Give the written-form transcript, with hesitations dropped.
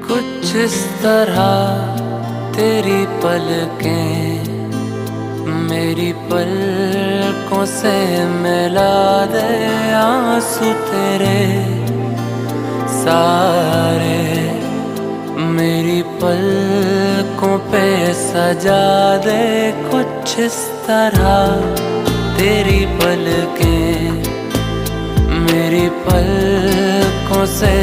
कुछ इस तरह तेरी पलकें मेरी पलकों से मिला दे, आंसू तेरे सारे मेरी पलकों पे सजा दे। कुछ इस तरह तेरी पलकें मेरी पलकों से